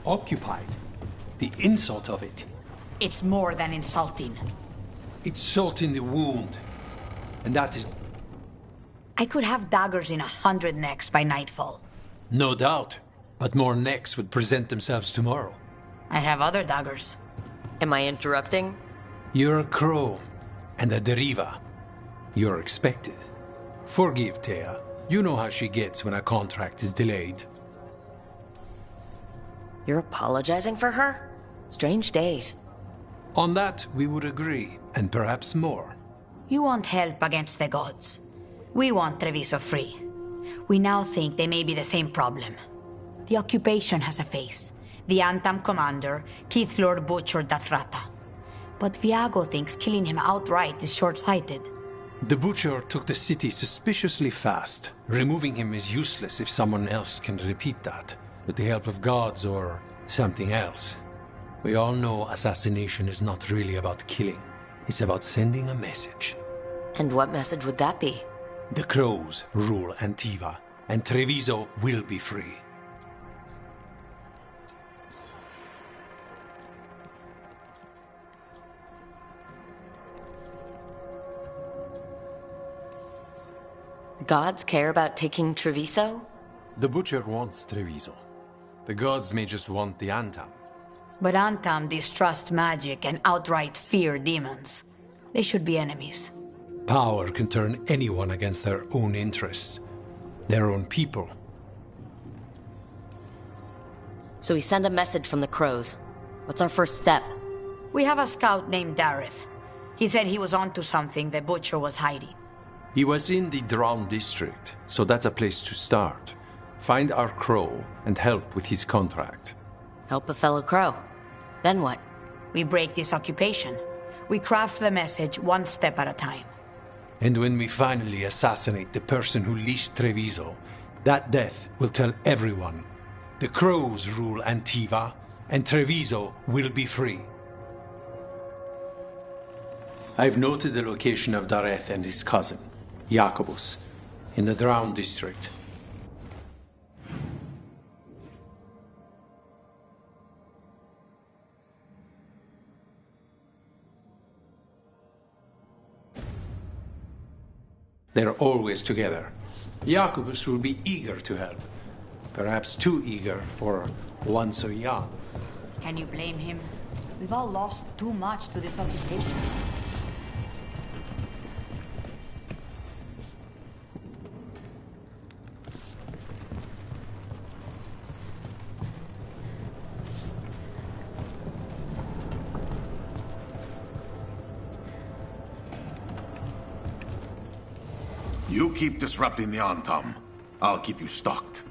Occupied. The insult of it. It's more than insulting. It's salt in the wound. And that is... I could have daggers in 100 necks by nightfall. No doubt. But more necks would present themselves tomorrow. I have other daggers. Am I interrupting? You're a crow. And a deriva. You're expected. Forgive Thea. You know how she gets when a contract is delayed. You're apologizing for her? Strange days. On that, we would agree, and perhaps more. You want help against the gods. We want Treviso free. We now think they may be the same problem. The occupation has a face. The Antam commander, Keith Lord Butcher Dathrata. But Viago thinks killing him outright is short-sighted. The Butcher took the city suspiciously fast. Removing him is useless if someone else can repeat that, with the help of gods or something else. We all know assassination is not really about killing. It's about sending a message. And what message would that be? The crows rule Antiva, and Treviso will be free. Gods care about taking Treviso? The Butcher wants Treviso. The gods may just want the Antam. But Antam distrust magic and outright fear demons. They should be enemies. Power can turn anyone against their own interests, their own people. So we send a message from the crows. What's our first step? We have a scout named Dareth. He said he was onto something the Butcher was hiding. He was in the Drown district, so that's a place to start. Find our crow and help with his contract. Help a fellow crow. Then what? We break this occupation. We craft the message one step at a time. And when we finally assassinate the person who leashed Treviso, that death will tell everyone. The crows rule Antiva, and Treviso will be free. I've noted the location of Dareth and his cousin, Jacobus, in the Drown district. They're always together. Jacobus will be eager to help. Perhaps too eager for one so young. Can you blame him? We've all lost too much to this occupation. You keep disrupting the Antam. I'll keep you stocked.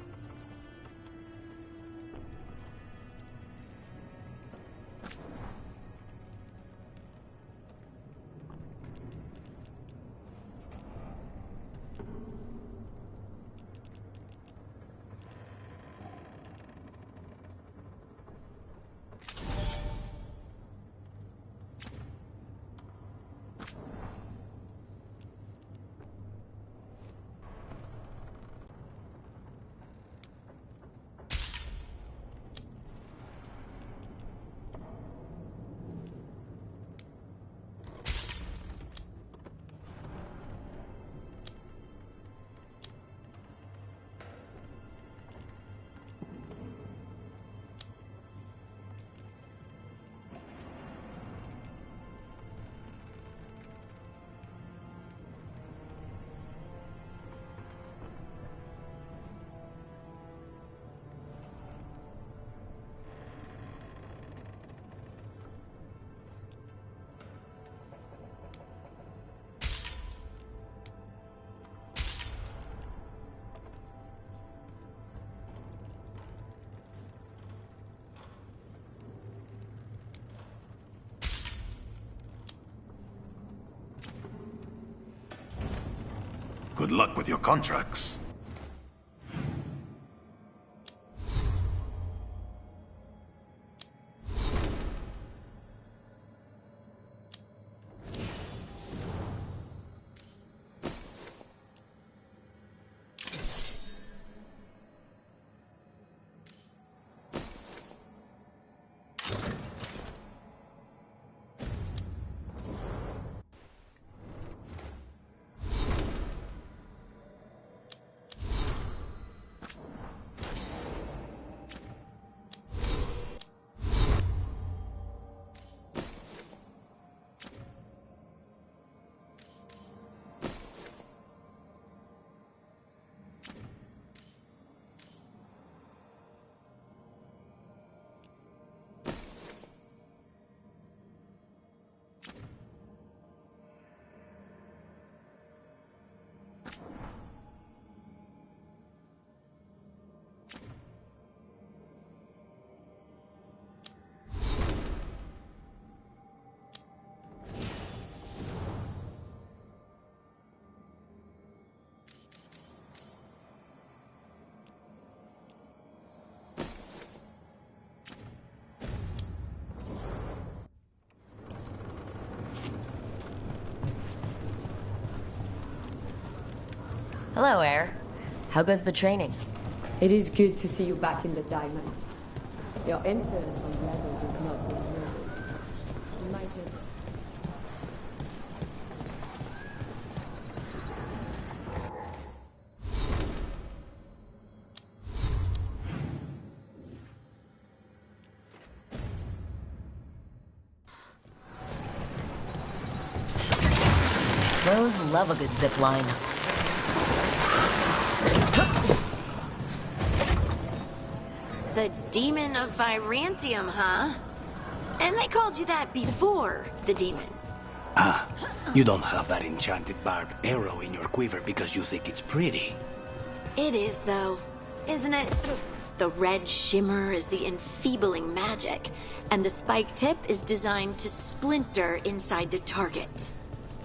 Good luck with your contracts. Hello, Air. How goes the training? It is good to see you back in the diamond. Your influence on the others is not good enough. You might just... Crows love a good zip line. The Demon of Virantium, huh? And they called you that before the demon. Ah, you don't have that enchanted barbed arrow in your quiver because you think it's pretty. It is, though, isn't it? The red shimmer is the enfeebling magic, and the spike tip is designed to splinter inside the target.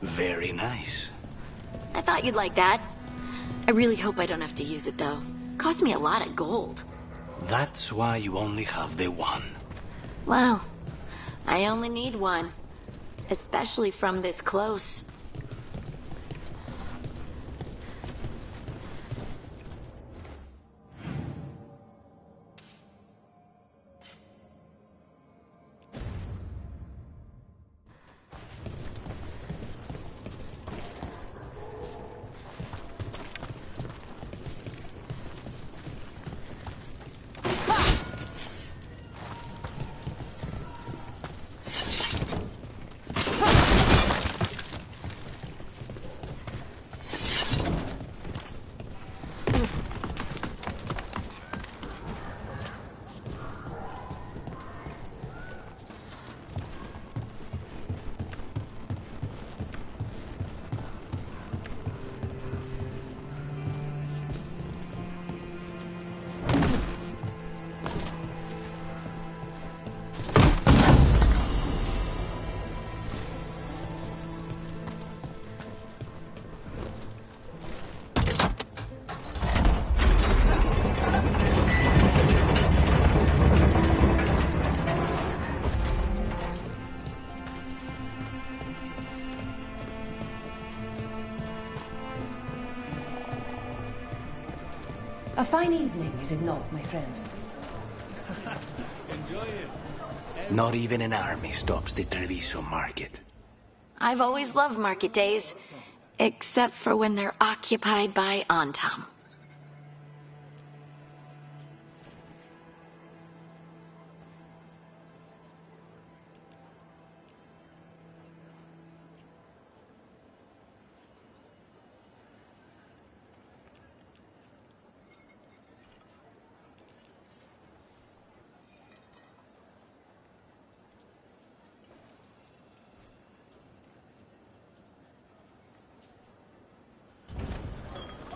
Very nice. I thought you'd like that. I really hope I don't have to use it, though. Cost me a lot of gold. That's why you only have the one. Well, I only need one. Especially from this close. A fine evening, is it not, my friends? Not even an army stops the Treviso market. I've always loved market days, except for when they're occupied by Antam.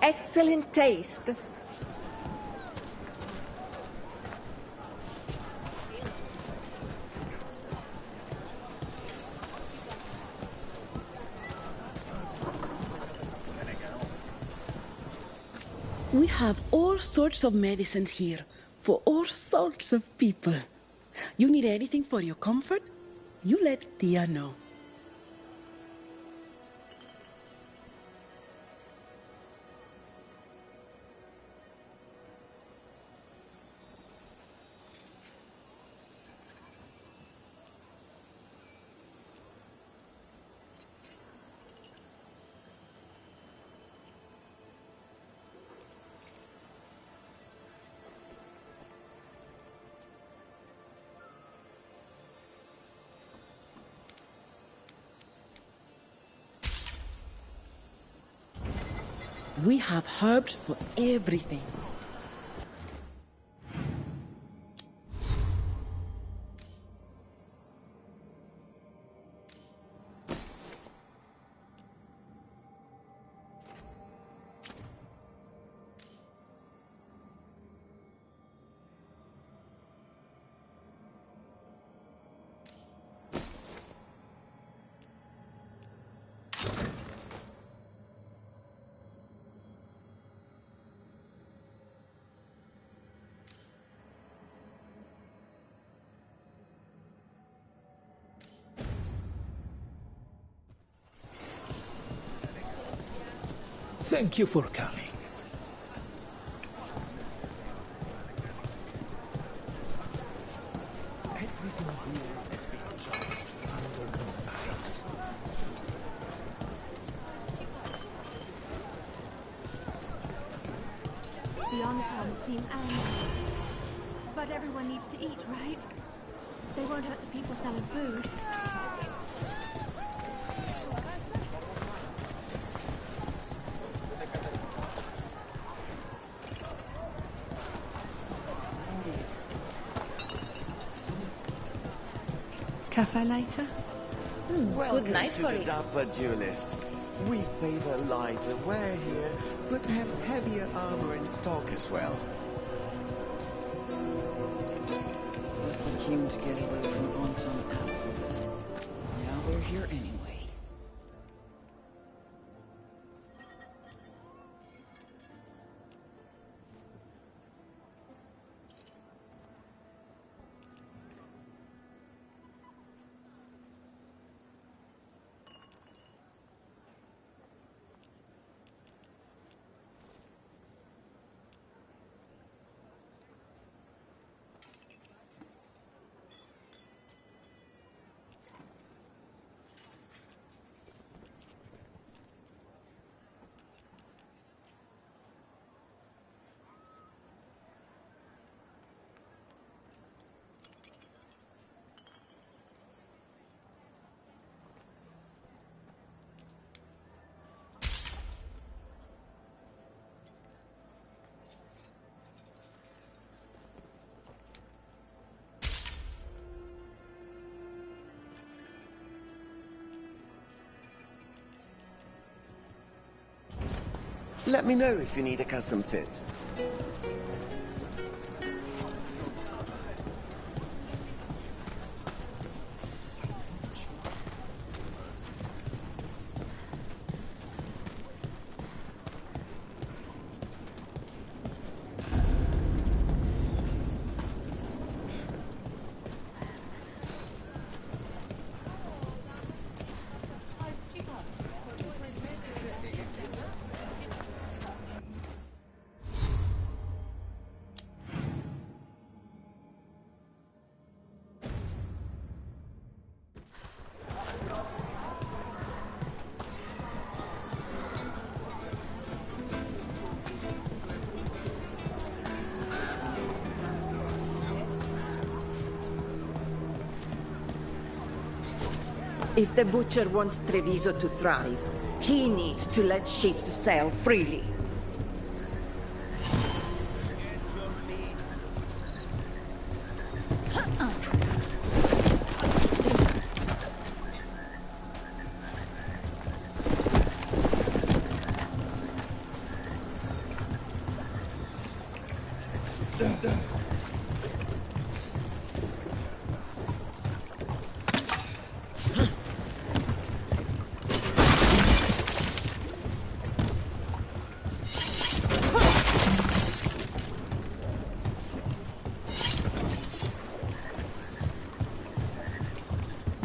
Excellent taste. We have all sorts of medicines here for all sorts of people. You need anything for your comfort? You let Tia know. We have herbs for everything. Thank you for coming. Everything here has been just under the light. The Ontoms seem angry. But everyone needs to eat, right? They won't hurt the people selling food. Cafe later? Welcome good night to the Dapper Duelist. We favor lighter wear here, but have heavier armor in stock as well. We came to get away from Ontom assholes. Now we're here anyway. Let me know if you need a custom fit. If the Butcher wants Treviso to thrive, he needs to let ships sail freely.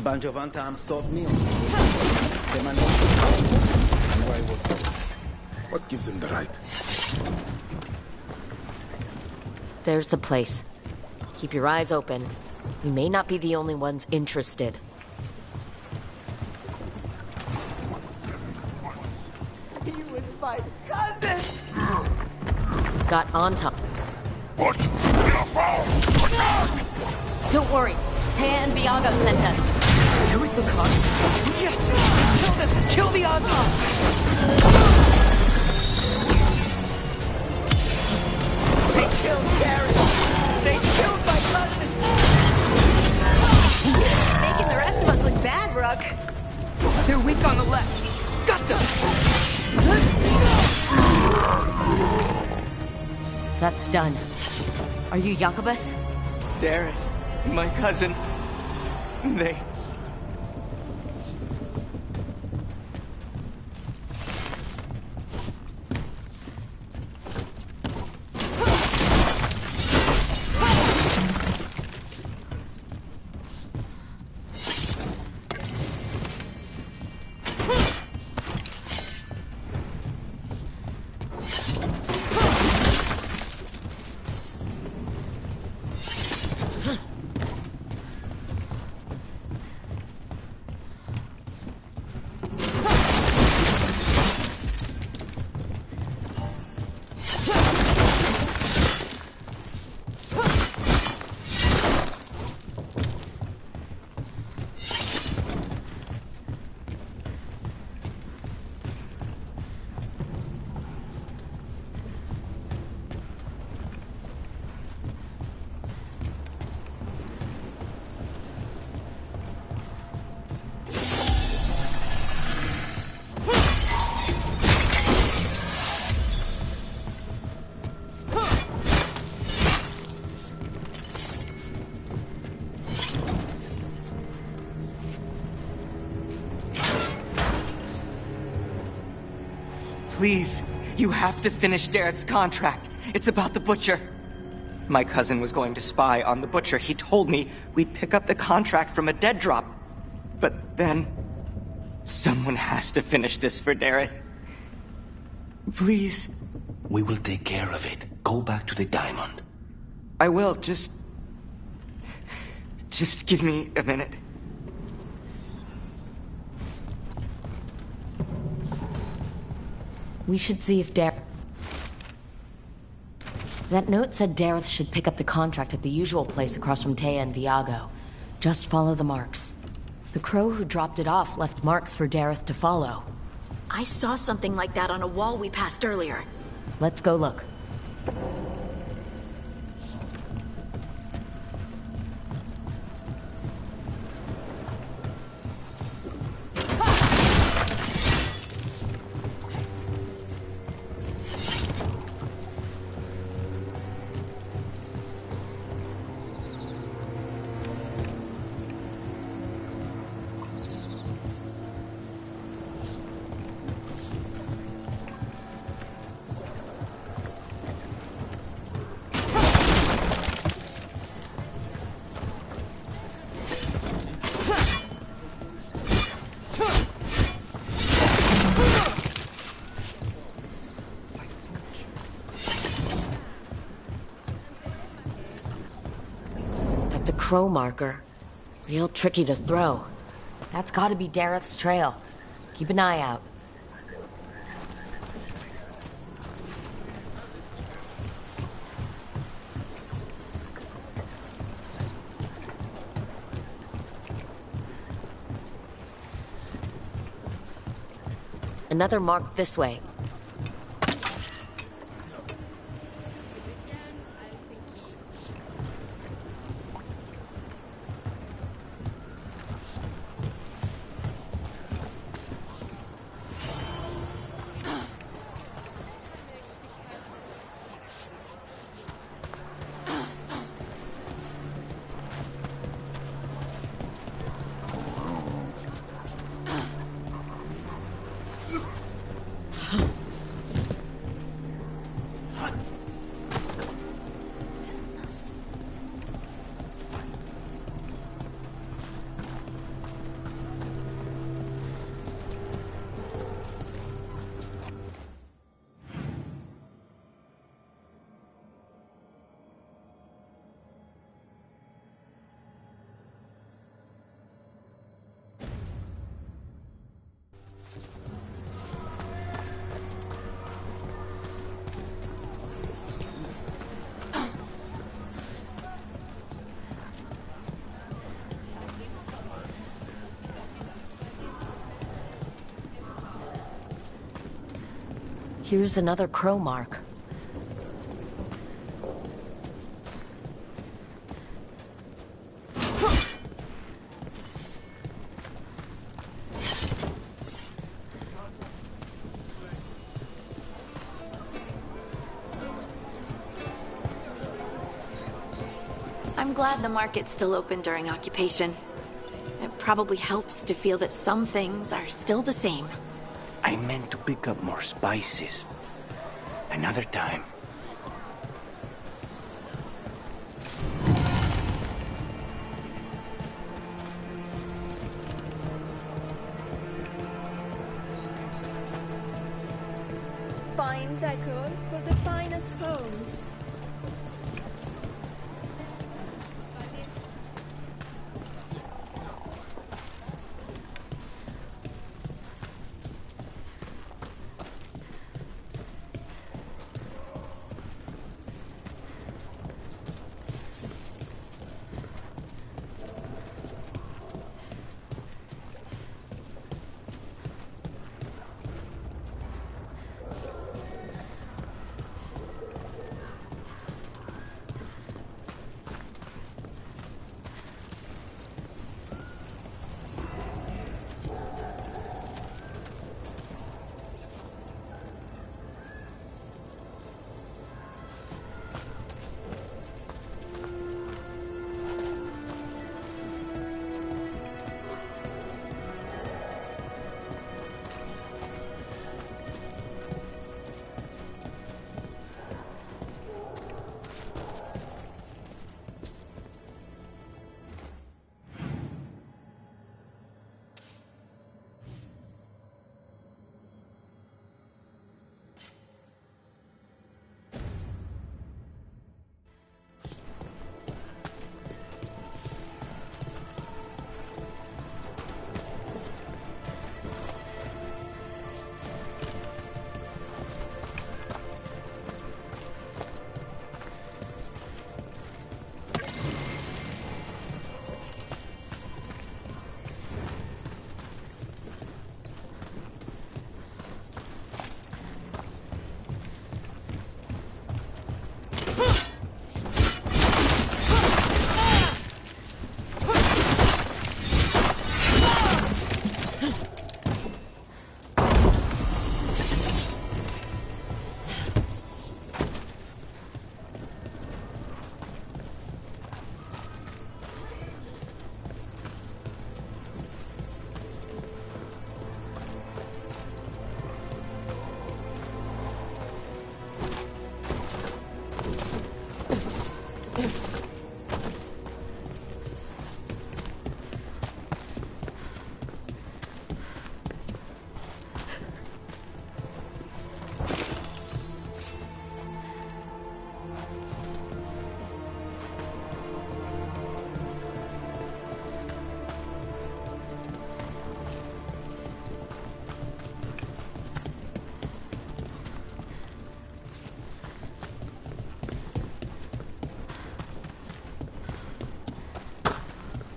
Bunch of Ontoms taught me on the man and why was that? What gives him the right? There's the place. Keep your eyes open. We may not be the only ones interested. He was my cousin! Got Ontom. What? Don't worry. Taya and Viago sent us. You're with the clock? Yes! Kill them! Kill the Ontom! They killed Gary! They killed my cousin! Making the rest of us look bad, Rook. They're weak on the left. Got them! That's done. Are you Jacobus? Darren, my cousin. They... Please, you have to finish Dareth's contract. It's about the Butcher. My cousin was going to spy on the Butcher. He told me we'd pick up the contract from a dead drop. But then... someone has to finish this for Dareth. Please. We will take care of it. Go back to the diamond. I will, just give me a minute. We should see if Dareth... That note said Dareth should pick up the contract at the usual place across from Taya and Viago. Just follow the marks. The crow who dropped it off left marks for Dareth to follow. I saw something like that on a wall we passed earlier. Let's go look. Crow marker. Real tricky to throw. That's gotta be Dareth's trail. Keep an eye out. Another mark this way. Here's another crow mark. I'm glad the market's still open during occupation. It probably helps to feel that some things are still the same. I meant to pick up more spices. Another time. Fine decor for the finest homes.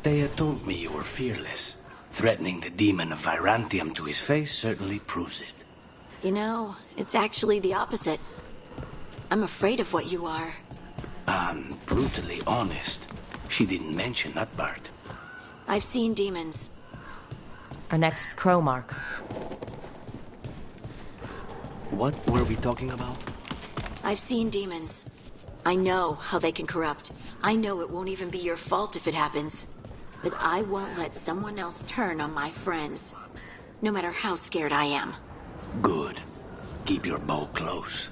Thea told me you were fearless. Threatening the demon of Virantium to his face certainly proves it. You know, it's actually the opposite. I'm afraid of what you are. I'm brutally honest. She didn't mention that part. I've seen demons. Our next crow mark. What were we talking about? I've seen demons. I know how they can corrupt. I know it won't even be your fault if it happens. But I won't let someone else turn on my friends. No matter how scared I am. Good. Keep your bow close.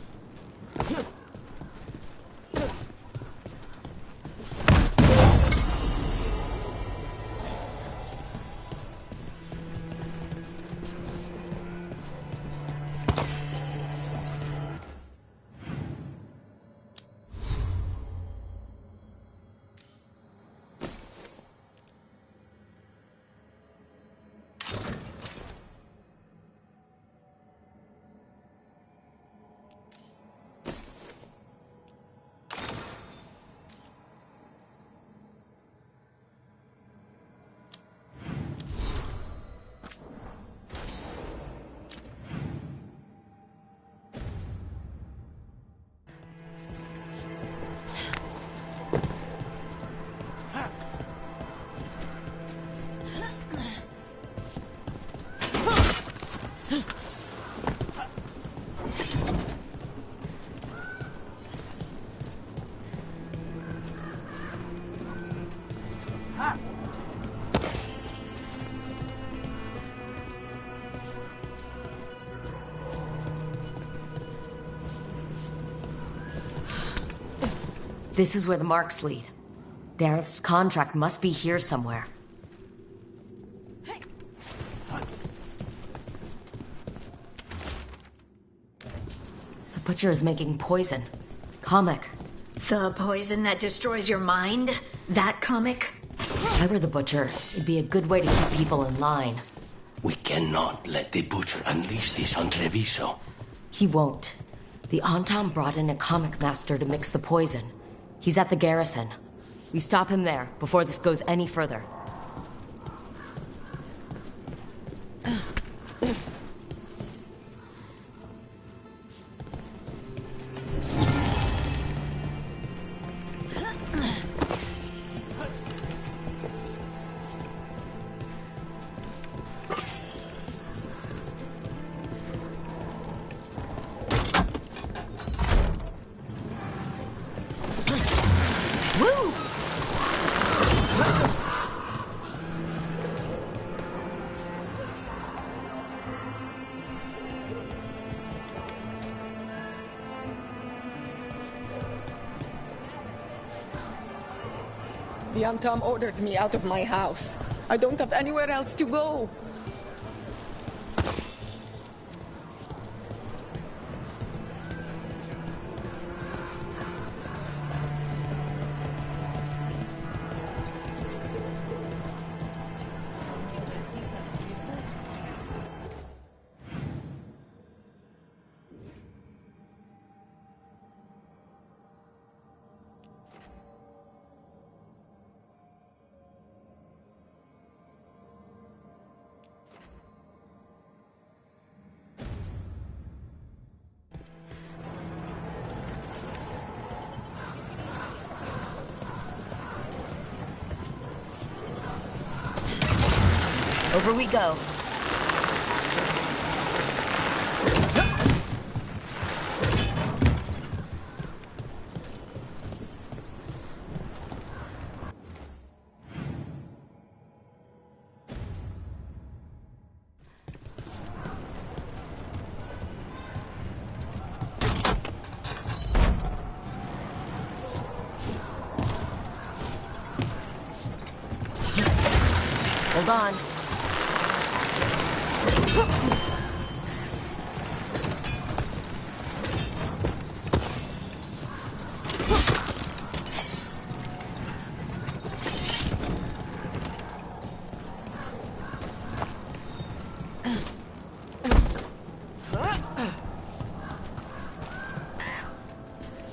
This is where the marks lead. Dareth's contract must be here somewhere. The butcher is making poison. Comic. The poison that destroys your mind? That comic? If I were the butcher, it'd be a good way to keep people in line. We cannot let the butcher unleash this on Treviso. He won't. The Antam brought in a comic master to mix the poison. He's at the garrison. We stop him there before this goes any further. The Antam ordered me out of my house. I don't have anywhere else to go. Over we go. Hold on.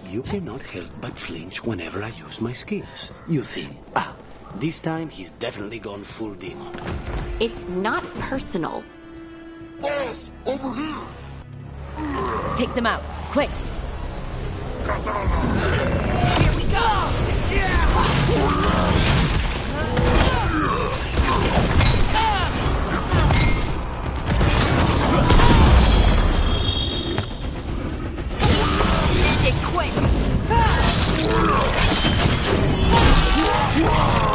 You cannot help but flinch whenever I use my skills. You think, This time, he's definitely gone full demon. It's not personal. Boss, over here! Take them out, quick! Here we go! Get quick!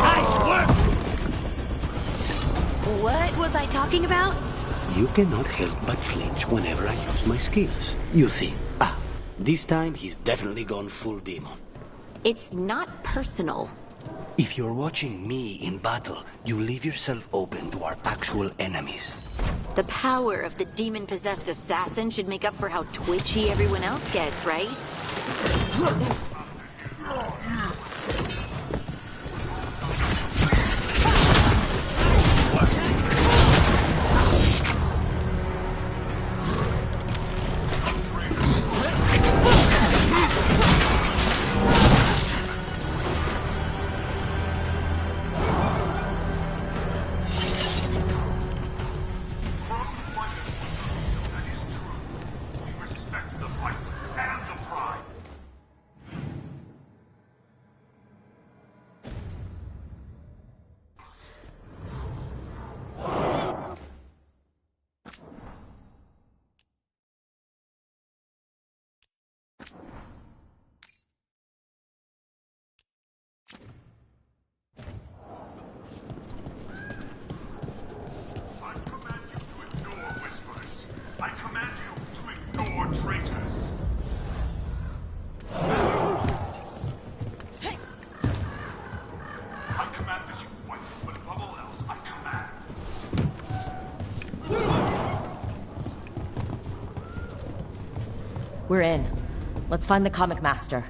Nice work! What was I talking about? You cannot help but flinch whenever I use my skills. You think, this time he's definitely gone full demon. It's not personal. If you're watching me in battle, you leave yourself open to our actual enemies. The power of the demon-possessed assassin should make up for how twitchy everyone else gets, right? We're in. Let's find the comic master.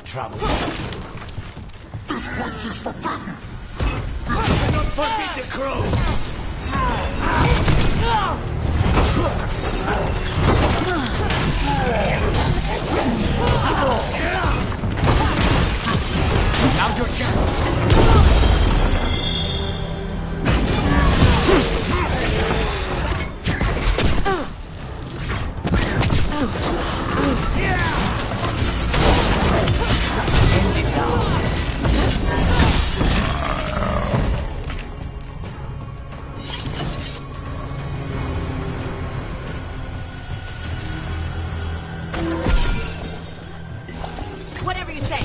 Trouble. This place is forbidden! Cannot forbid the crows! Now's your chance! Whatever you say.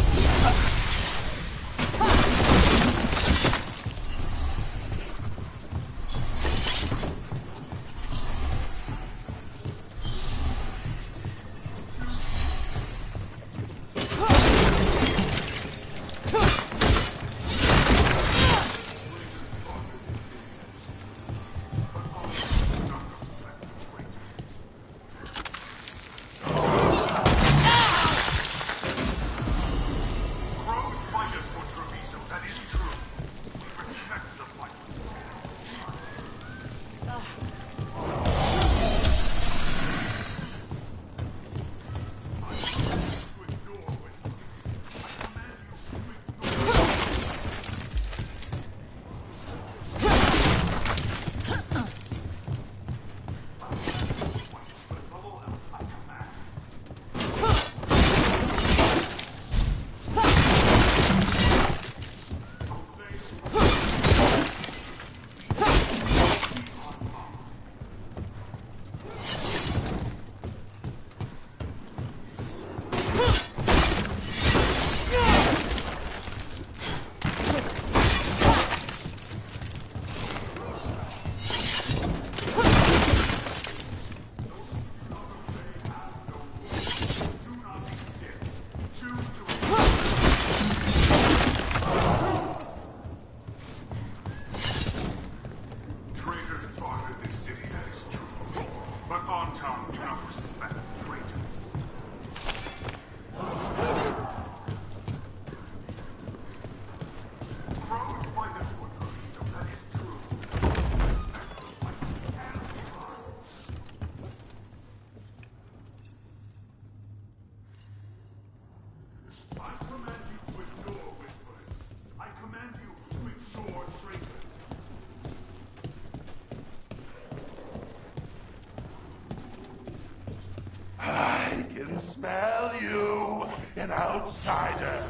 can smell you, an outsider.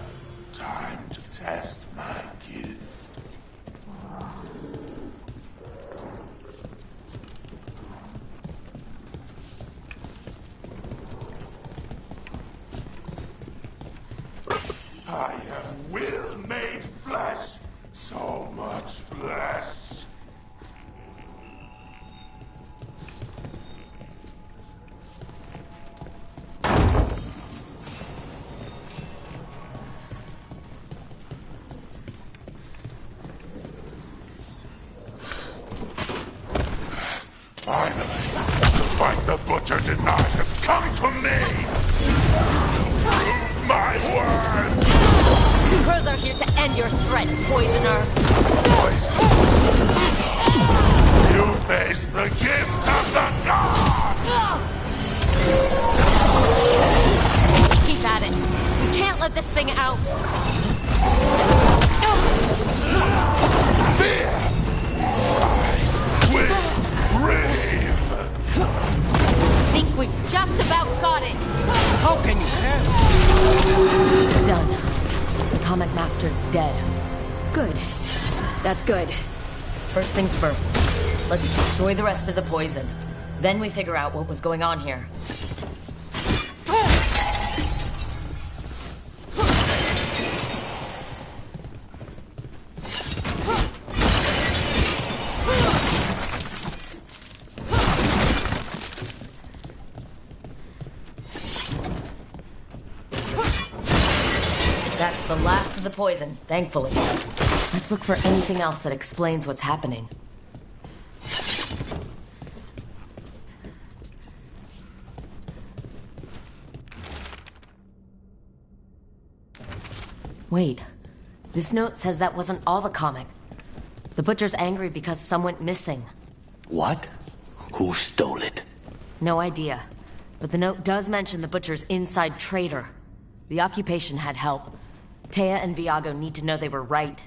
Time to test my gift. I am will made flesh, so much flesh. Finally, the fight the Butcher denied has come to me! You prove my word! Crows are here to end your threat, poisoner! Poison! You face the gift of the gods! Keep at it. We can't let this thing out! Fear! I will brave! Think we've just about got it! How can you have? It's done. The Comic Master's dead. Good. That's good. First things first. Let's destroy the rest of the poison. Then we figure out what was going on here. That's the last of the poison, thankfully. Let's look for anything else that explains what's happening. Wait. This note says that wasn't all the comic. The Butcher's angry because some went missing. What? Who stole it? No idea. But the note does mention the Butcher's inside traitor. The occupation had help. Taya and Viago need to know they were right.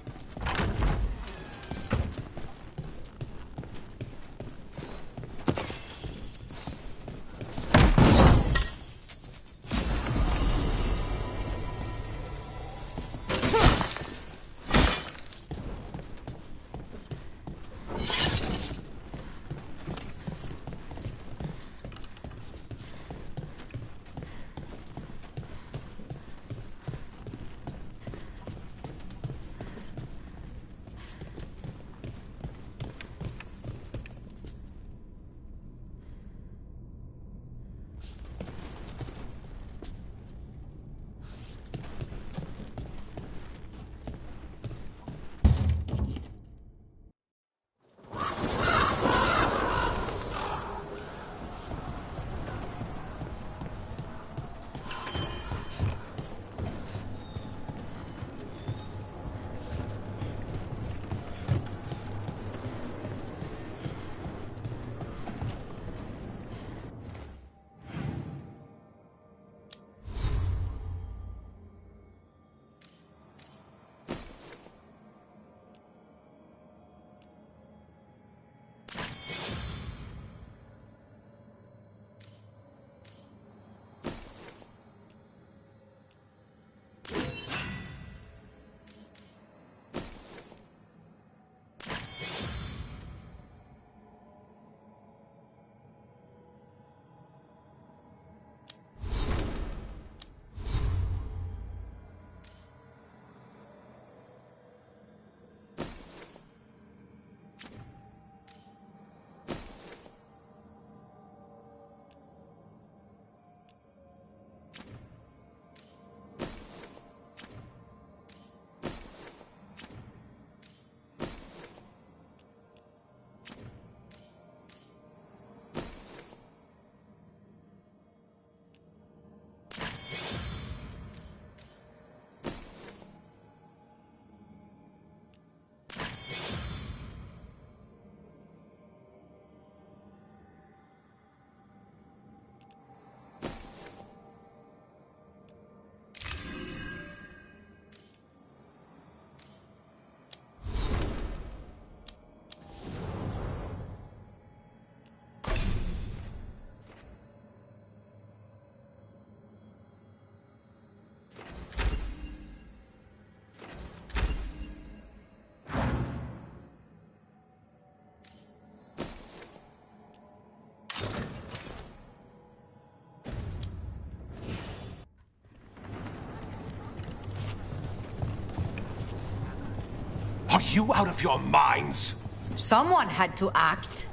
Are you out of your minds? Someone had to act.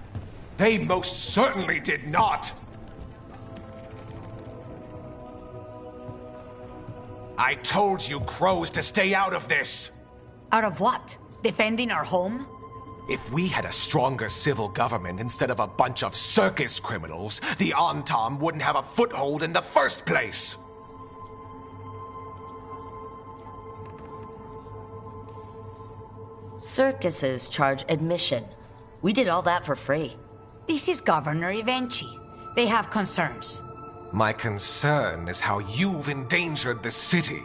They most certainly did not! I told you crows to stay out of this! Out of what? Defending our home? If we had a stronger civil government instead of a bunch of circus criminals, the Antam wouldn't have a foothold in the first place! Circuses charge admission. We did all that for free. This is Governor Evenchi. They have concerns. My concern is how you've endangered the city.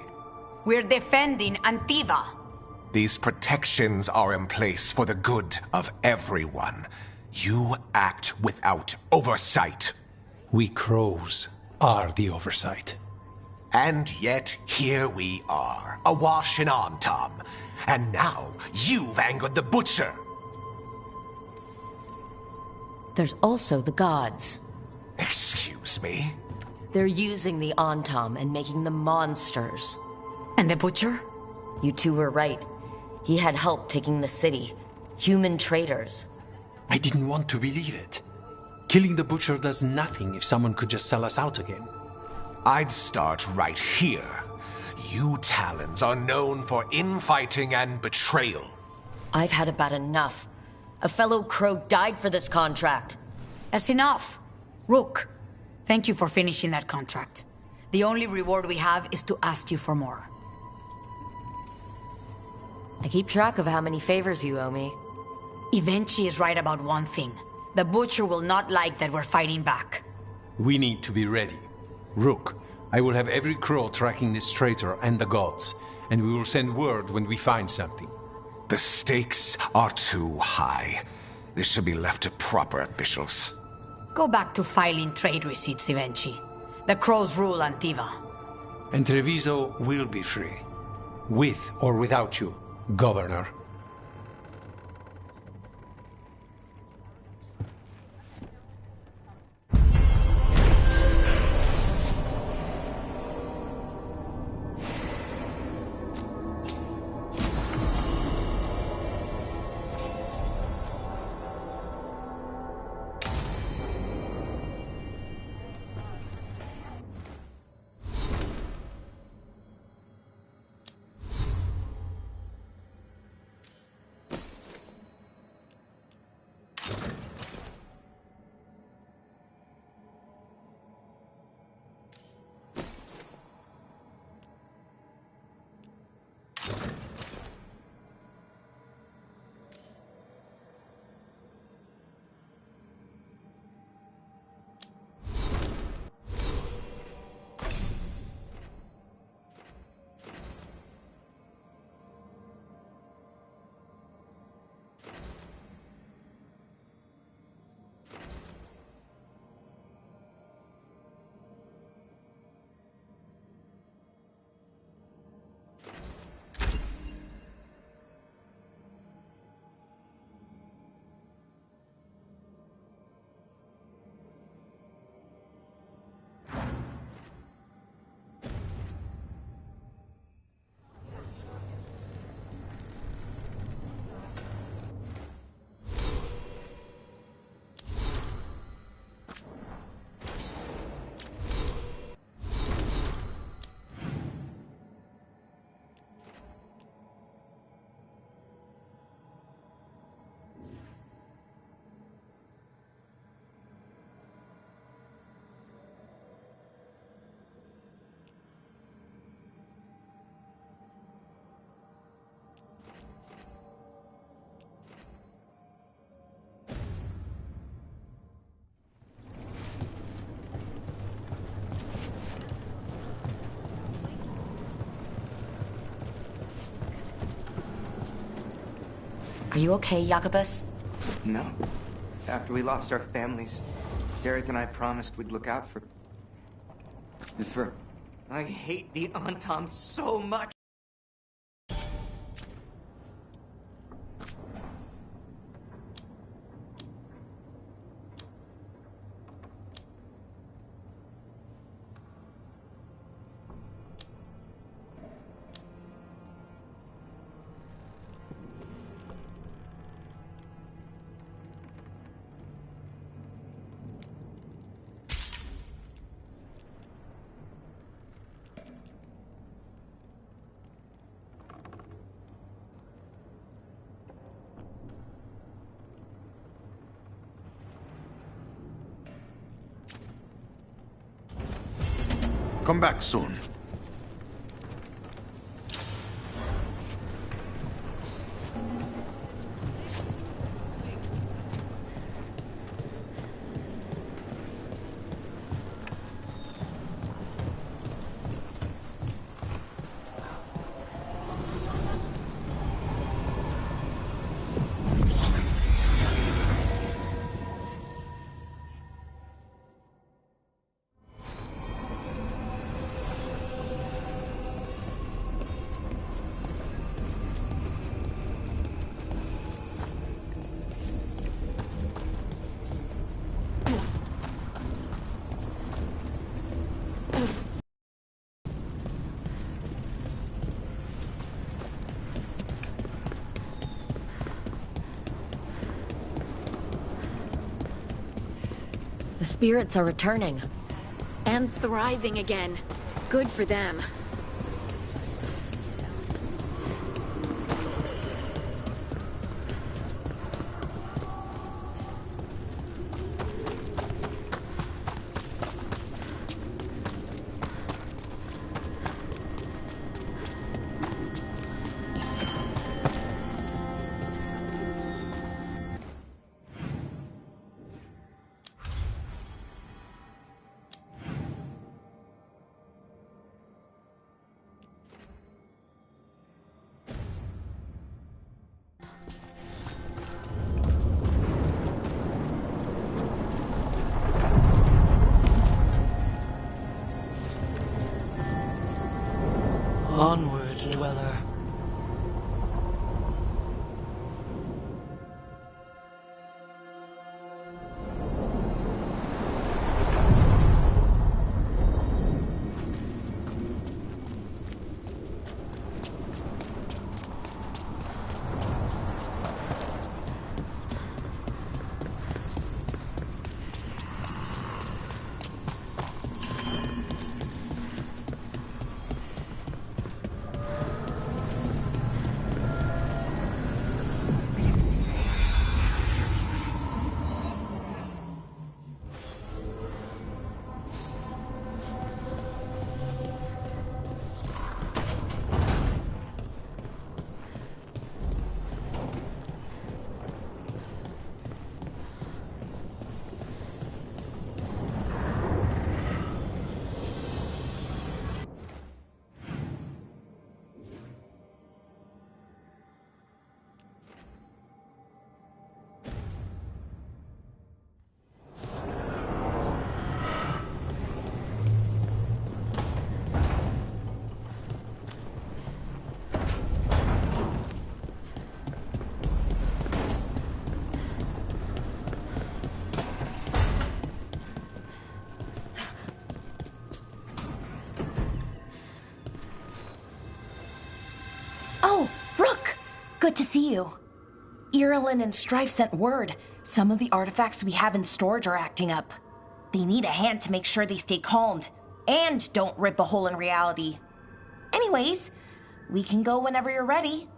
We're defending Antiva. These protections are in place for the good of everyone. You act without oversight. We crows are the oversight. And yet, here we are, awash in Antam. And now, you've angered the butcher. There's also the gods. Excuse me? They're using the Antam and making them monsters. And the butcher? You two were right. He had help taking the city. Human traitors. I didn't want to believe it. Killing the butcher does nothing if someone could just sell us out again. I'd start right here. You Talons are known for infighting and betrayal. I've had about enough. A fellow crow died for this contract. That's enough. Rook, thank you for finishing that contract. The only reward we have is to ask you for more. I keep track of how many favors you owe me. Evenchi is right about one thing. The butcher will not like that we're fighting back. We need to be ready. Rook, I will have every crow tracking this traitor and the gods, and we will send word when we find something. The stakes are too high. This should be left to proper officials. Go back to filing trade receipts, Evenchi. The crows rule Antiva. And Treviso will be free. With or without you, Governor. Are you okay, Jacobus? No. After we lost our families, Derek and I promised we'd look out for... I hate the Antam so much! Come back soon. The spirits are returning. And thriving again. Good for them. Onward, dweller. Oh, Rook! Good to see you. Irilyn and Strife sent word. Some of the artifacts we have in storage are acting up. They need a hand to make sure they stay calmed. And don't rip a hole in reality. Anyways, we can go whenever you're ready.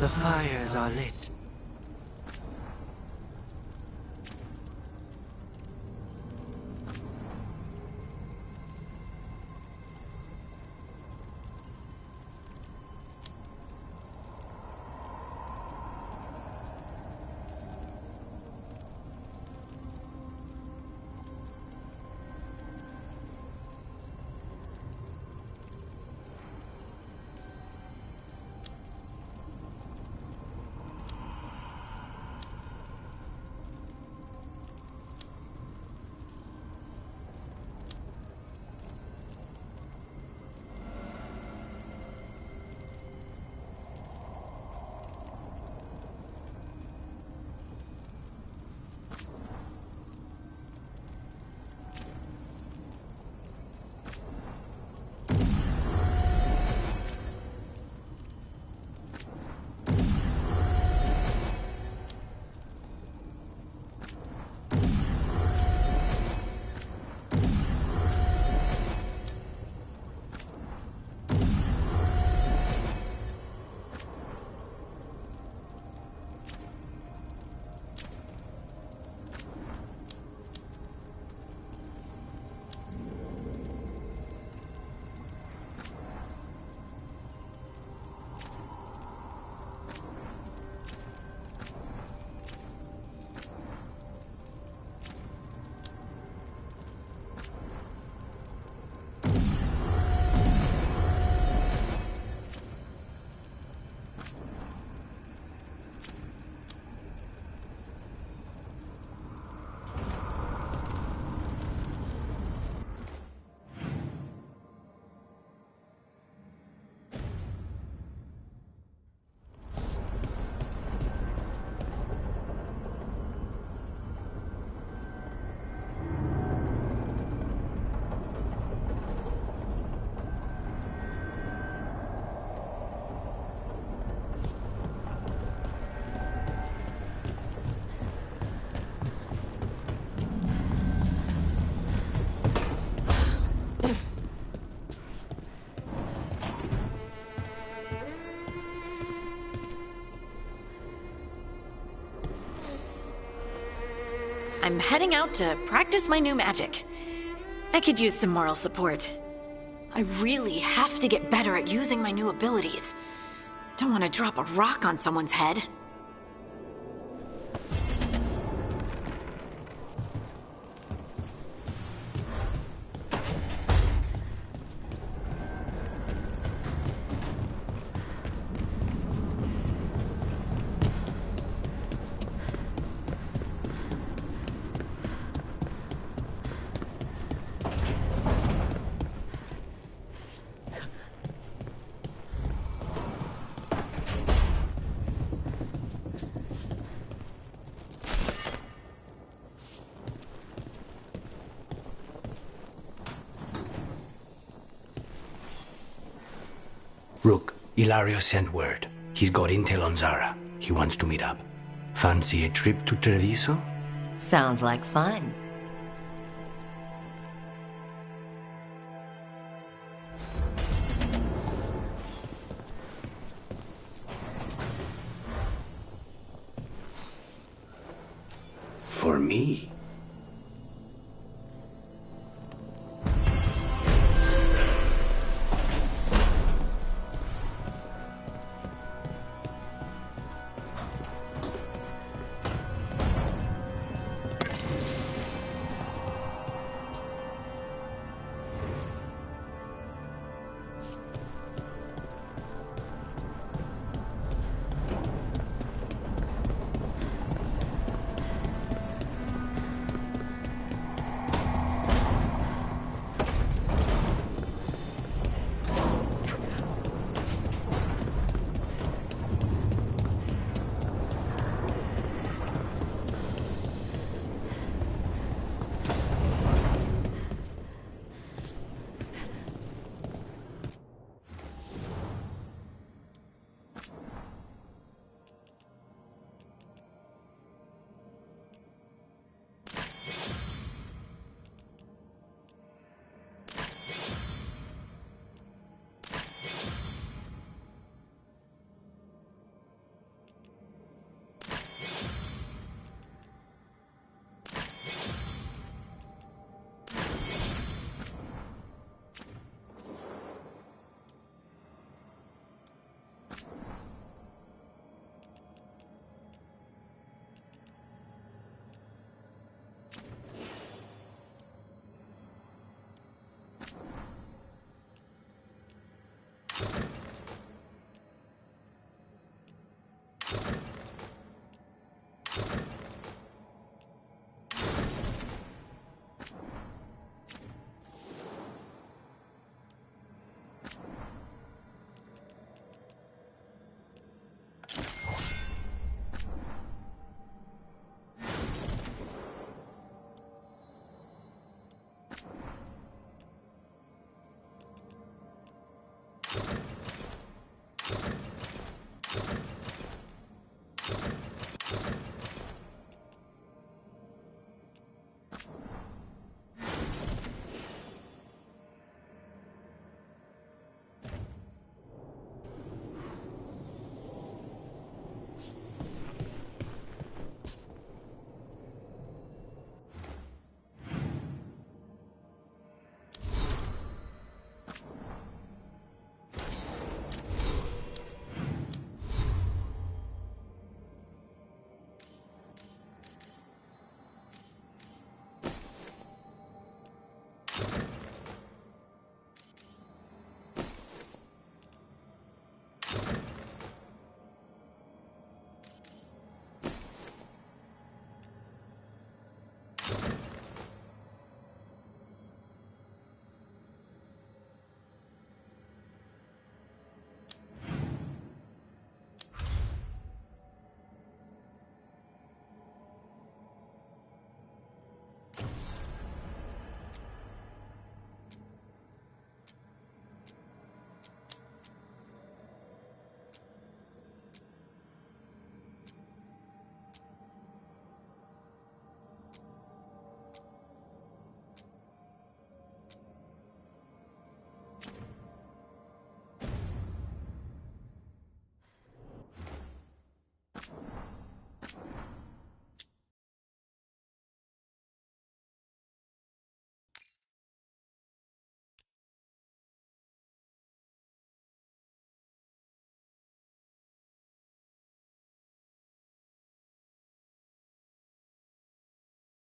The fires are lit. I'm heading out to practice my new magic. I could use some moral support. I really have to get better at using my new abilities. Don't want to drop a rock on someone's head. Rook, Ilario sent word. He's got intel on Zara. He wants to meet up. Fancy a trip to Treviso? Sounds like fun. For me?